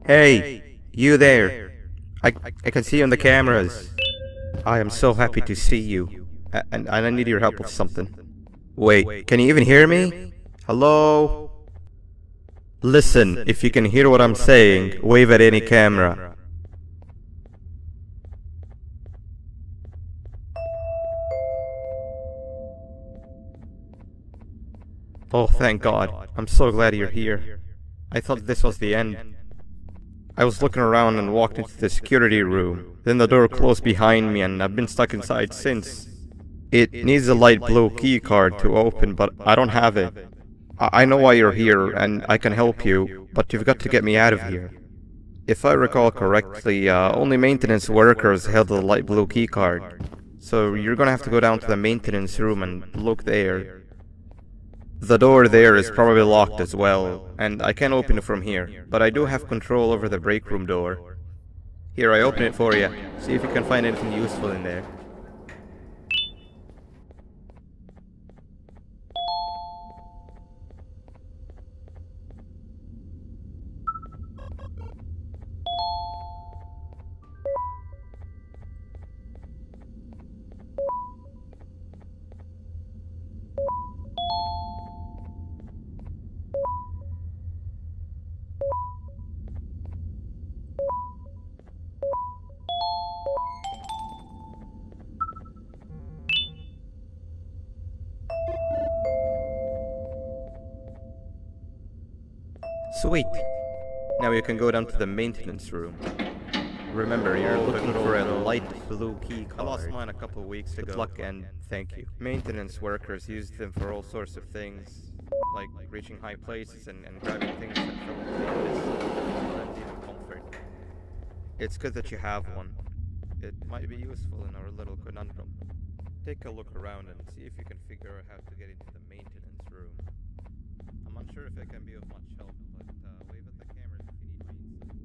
Hey, you there. I can see you on the cameras. I am so happy to see you. And I need your help with something. Wait, can you even hear me? Hello? Listen, if you can hear what I'm saying, wave at any camera. Oh, thank God. I'm so glad you're here. I thought this was the end. I was looking around and walked into the security room. Then the door closed behind me and I've been stuck inside since. It needs a light blue key card to open, but I don't have it. I know why you're here and I can help you, but you've got to get me out of here. If I recall correctly, only maintenance workers held the light blue key card. So you're gonna have to go down to the maintenance room and look there. The door there is probably locked as well, and I can't open it from here, but I do have control over the break room door. Here, I open it for you. See if you can find anything useful in there. Sweet. Now you can go down to the maintenance room. Remember, you're looking for a light blue key card. I lost mine a couple weeks ago. Good luck and thank you. Maintenance workers use them for all sorts of things, like reaching high places and grabbing things that from and even comfort. It's good that you have one. It might be useful in our little conundrum. Take a look around and see if you can figure out how to get into the maintenance room. I'm not sure if it can be of much help, but wave at the cameras if you need me.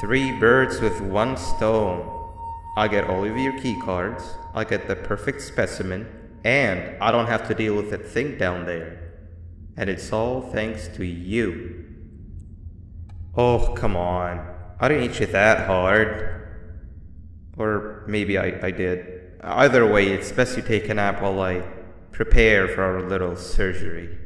Three birds with one stone. I'll get all of your key cards, I'll get the perfect specimen, and I don't have to deal with that thing down there. And it's all thanks to you. Oh, come on. I didn't hit you that hard. Or maybe I did. Either way, it's best you take a nap while I prepare for our little surgery.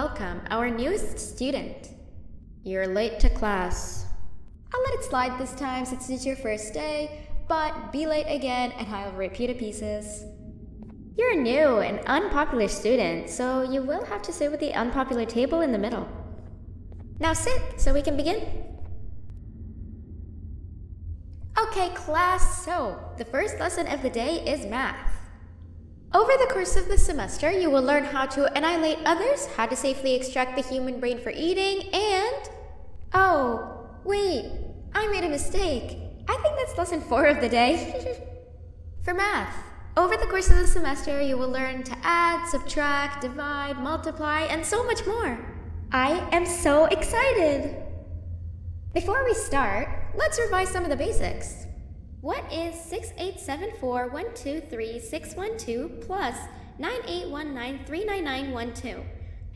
welcome our newest student. You're late to class. I'll let it slide this time since it's your first day, but be late again and I'll repeat the pieces. You're new and unpopular student, so you will have to sit with the unpopular table in the middle. Now sit so we can begin. Okay, class, so the first lesson of the day is math. Over the course of the semester, you will learn how to annihilate others, how to safely extract the human brain for eating, and... Oh, wait, I made a mistake. I think that's lesson 4 of the day. For math, over the course of the semester, you will learn to add, subtract, divide, multiply, and so much more. I am so excited! Before we start, let's revise some of the basics. What is 6874123612 plus 9819399912?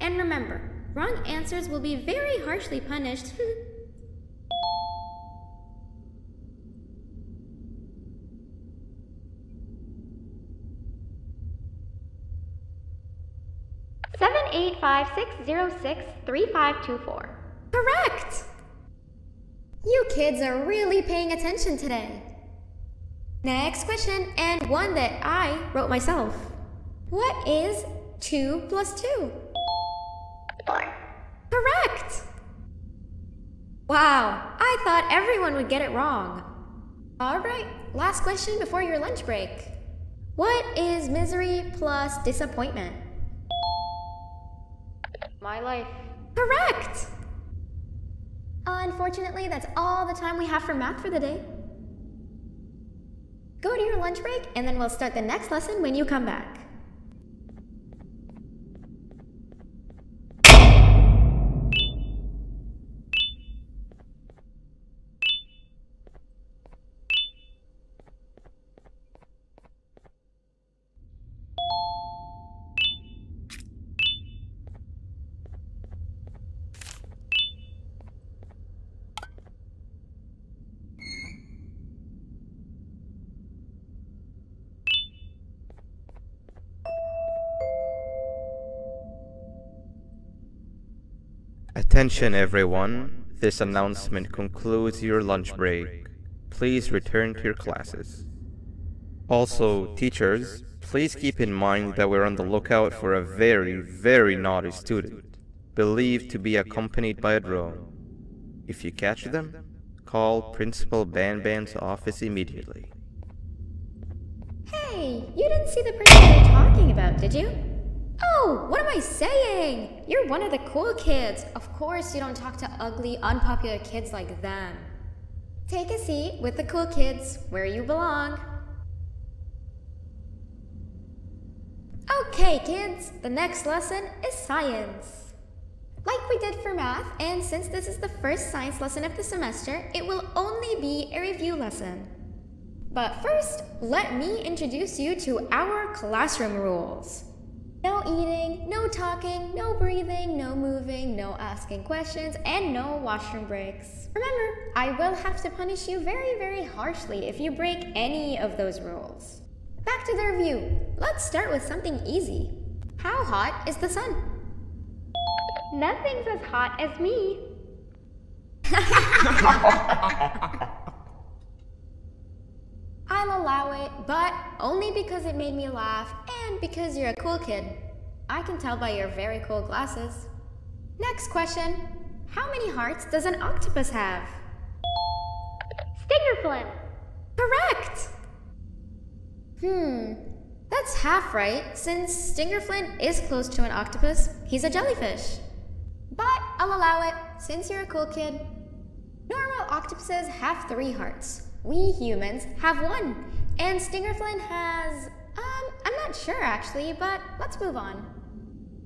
And remember, wrong answers will be very harshly punished. 785-606-3524. Correct! You kids are really paying attention today. Next question, and one that I wrote myself. What is 2 plus 2? 4. Correct! Wow, I thought everyone would get it wrong. Alright, last question before your lunch break. What is misery plus disappointment? My life. Correct! Unfortunately, that's all the time we have for math for the day. Go to your lunch break, and then we'll start the next lesson when you come back. Attention everyone, this announcement concludes your lunch break. Please return to your classes. Also, teachers, please keep in mind that we're on the lookout for a very naughty student, believed to be accompanied by a drone. If you catch them, call Principal Banban's office immediately. Hey, you didn't see the person we were talking about, did you? Oh, what am I saying? You're one of the cool kids. Of course you don't talk to ugly, unpopular kids like them. Take a seat with the cool kids, where you belong. Okay, kids, the next lesson is science. Like we did for math, and since this is the first science lesson of the semester, it will only be a review lesson. But first, let me introduce you to our classroom rules. No eating, no talking, no breathing, no moving, no asking questions, and no washroom breaks. Remember, I will have to punish you very harshly if you break any of those rules. Back to the review. Let's start with something easy. How hot is the sun? Nothing's as hot as me. I'll allow it, but only because it made me laugh and because you're a cool kid. I can tell by your very cool glasses. Next question. How many hearts does an octopus have? Stingerflint. Correct! That's half right, since Stingerflint is close to an octopus. He's a jellyfish. But I'll allow it, since you're a cool kid. Normal octopuses have 3 hearts. We humans have 1, and Stingerflint has... I'm not sure actually, but let's move on.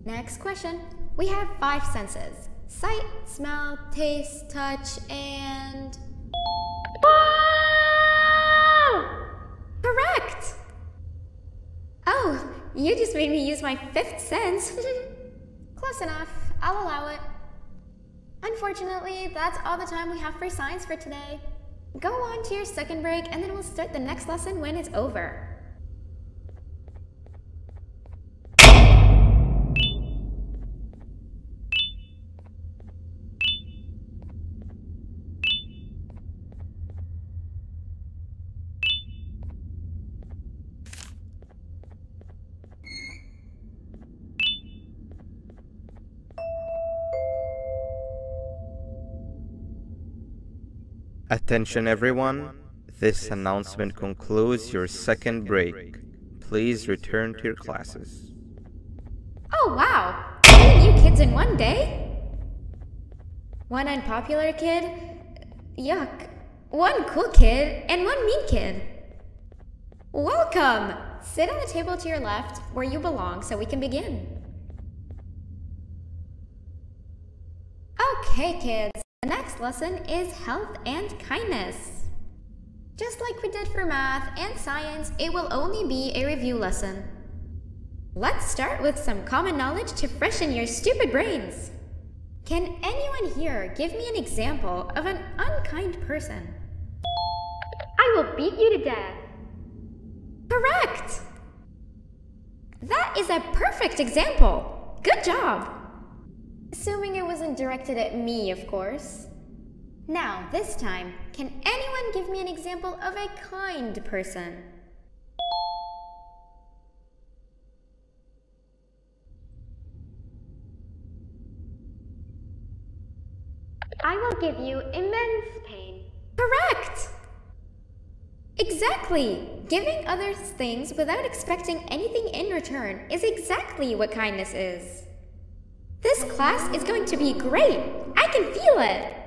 Next question. We have 5 senses. Sight, smell, taste, touch, and... Whoa! Correct! Oh, you just made me use my 5th sense. Close enough. I'll allow it. Unfortunately, that's all the time we have for science for today. Go on to your second break, and then we'll start the next lesson when it's over. Attention everyone, this announcement concludes your second break. Please return to your classes. Oh wow! 3 new kids in one day? One unpopular kid? Yuck. One cool kid and one mean kid. Welcome! Sit on the table to your left where you belong so we can begin. Okay kids, the next lesson is health and kindness. Just like we did for math and science, it will only be a review lesson. Let's start with some common knowledge to freshen your stupid brains. Can anyone here give me an example of an unkind person? I will beat you to death. Correct! That is a perfect example. Good job. Assuming it wasn't directed at me, of course. Now, this time, can anyone give me an example of a kind person? I will give you immense pain. Correct! Exactly! Giving others things without expecting anything in return is exactly what kindness is. This class is going to be great! I can feel it!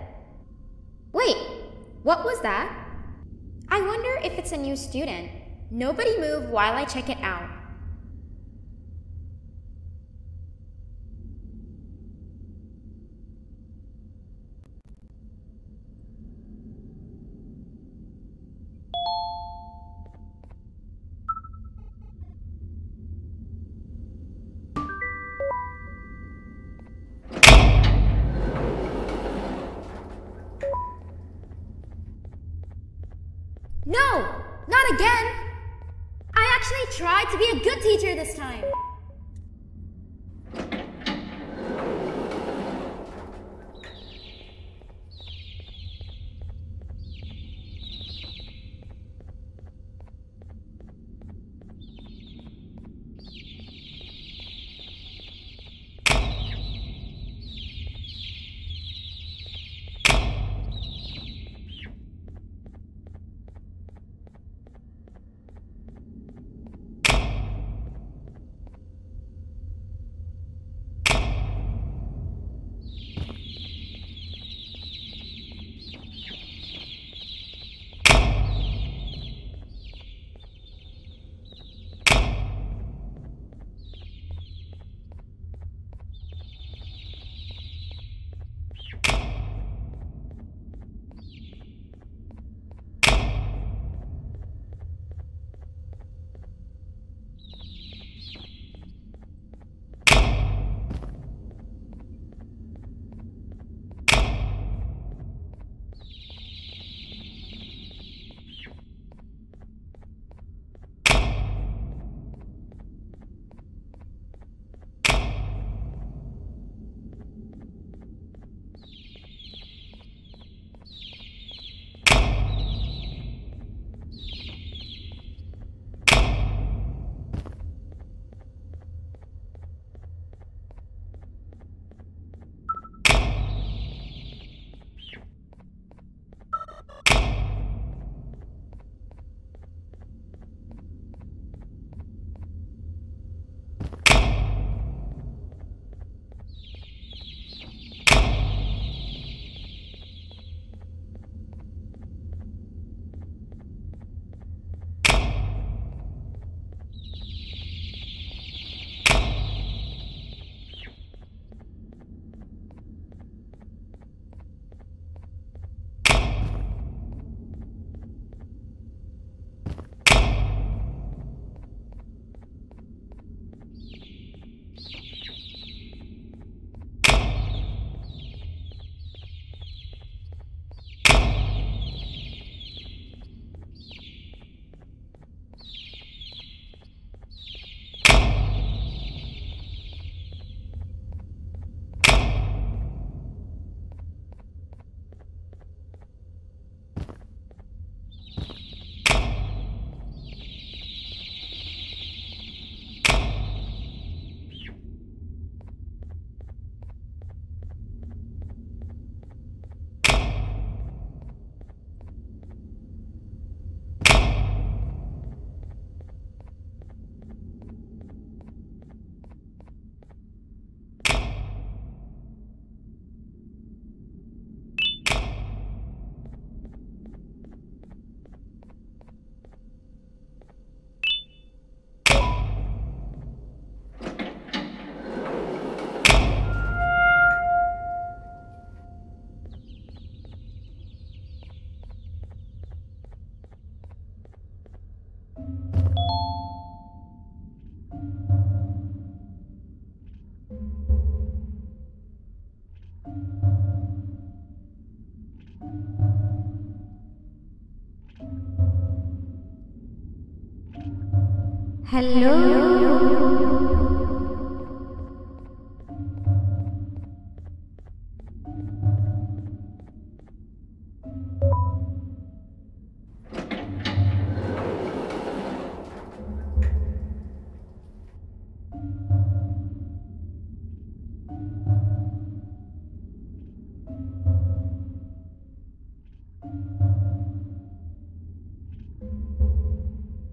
Wait, what was that? I wonder if it's a new student. Nobody move while I check it out. No! Not again! I actually tried to be a good teacher this time.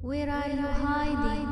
Where are you hiding?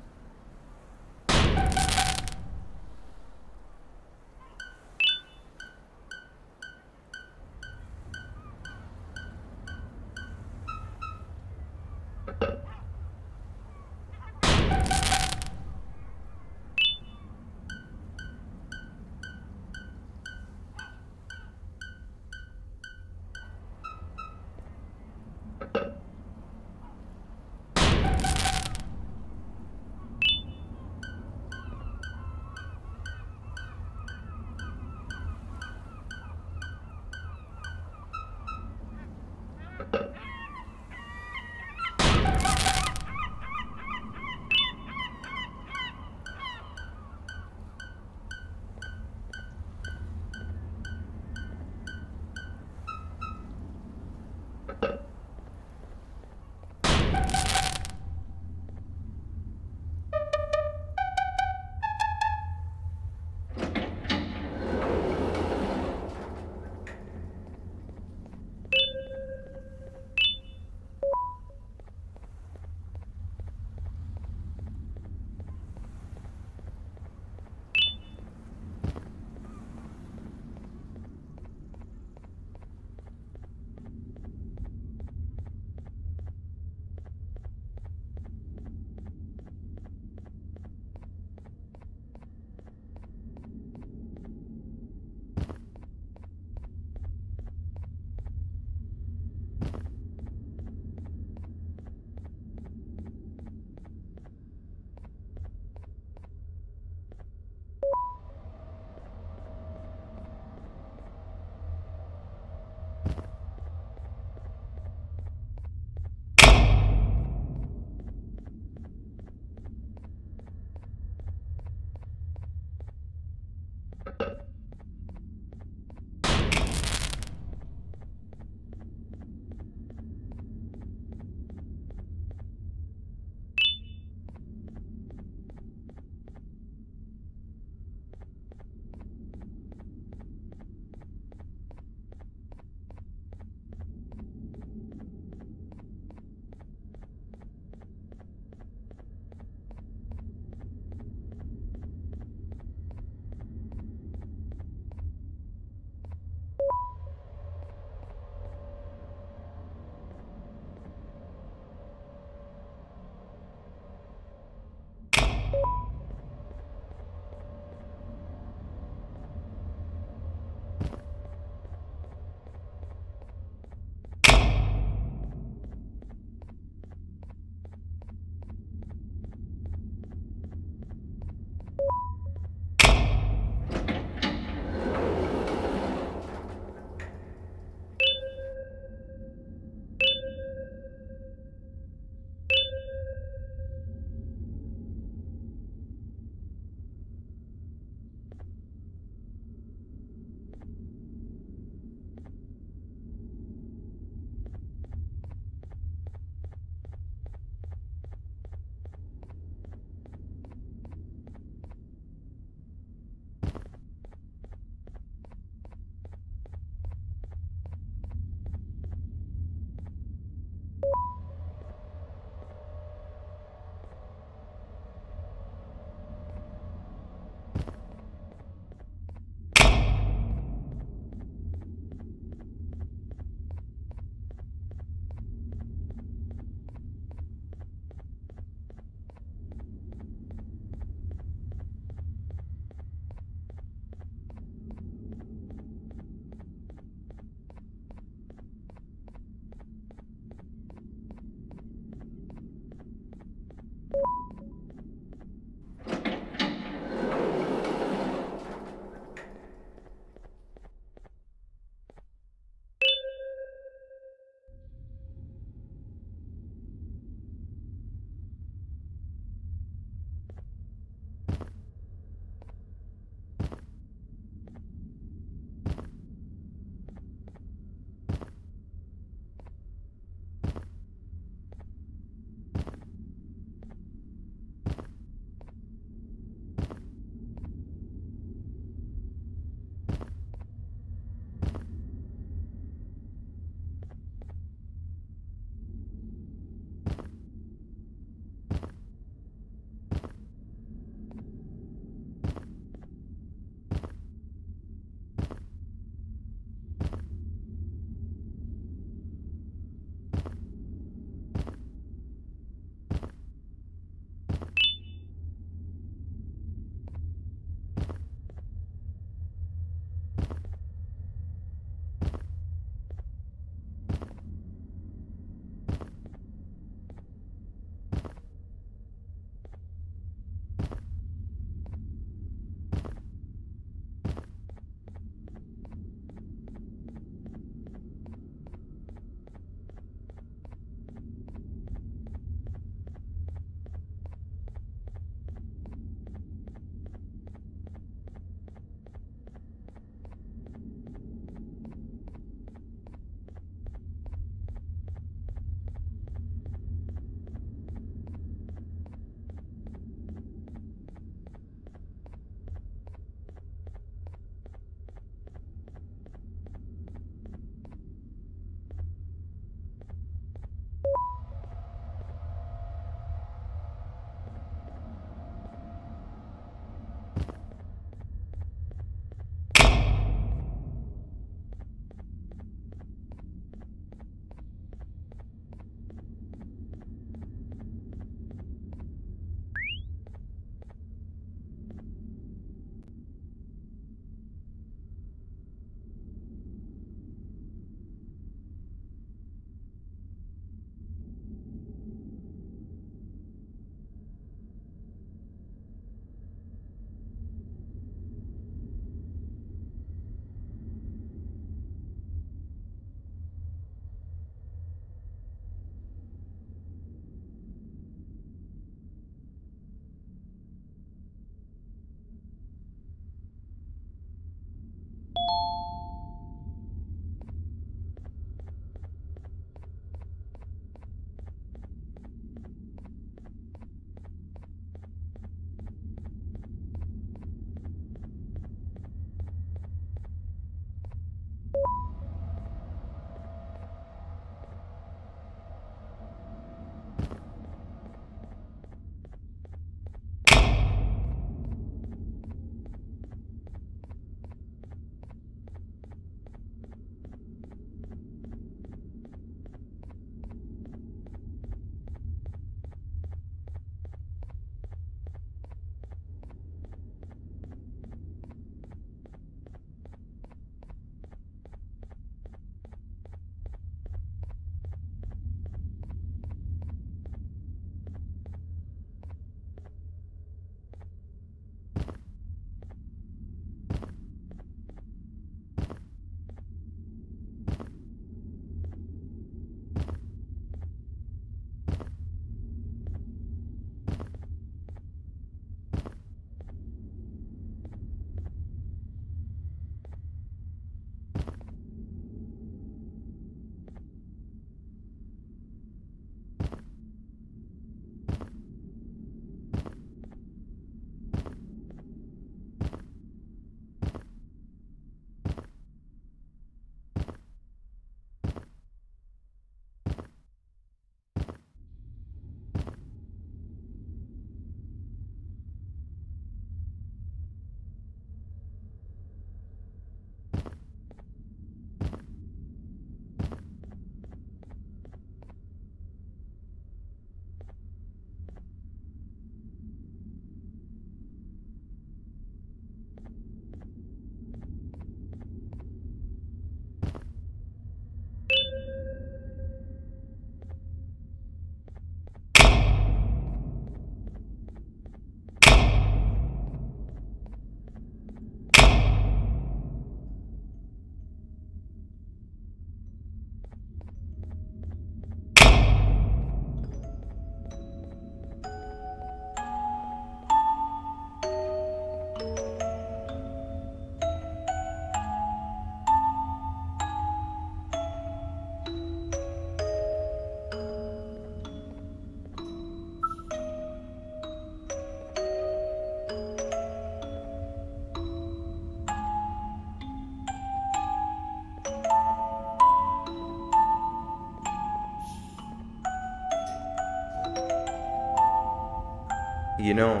You know,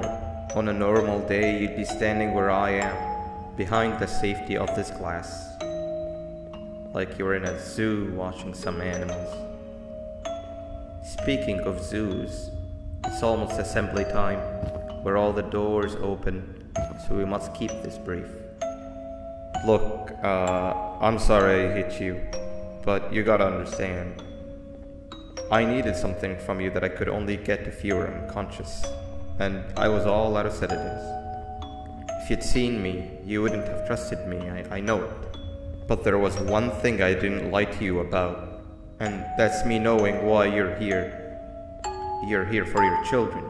on a normal day you'd be standing where I am, behind the safety of this glass. Like you're in a zoo watching some animals. Speaking of zoos, it's almost assembly time. Where all the doors open, so we must keep this brief. Look, I'm sorry I hit you, but you gotta understand. I needed something from you that I could only get if you were unconscious, and I was all out of sedatives. If you'd seen me, you wouldn't have trusted me, I know it. But there was one thing I didn't lie to you about, and that's me knowing why you're here. You're here for your children.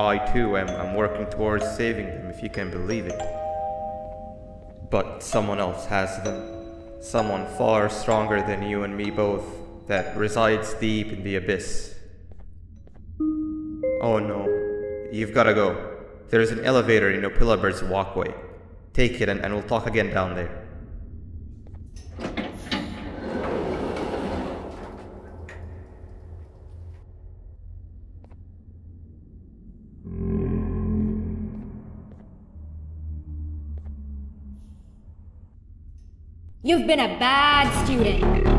I too am working towards saving them, if you can believe it. But someone else has them. Someone far stronger than you and me both, that resides deep in the abyss. Oh no, you've gotta go. There's an elevator in Opillabird's walkway. Take it and we'll talk again down there. You've been a bad student.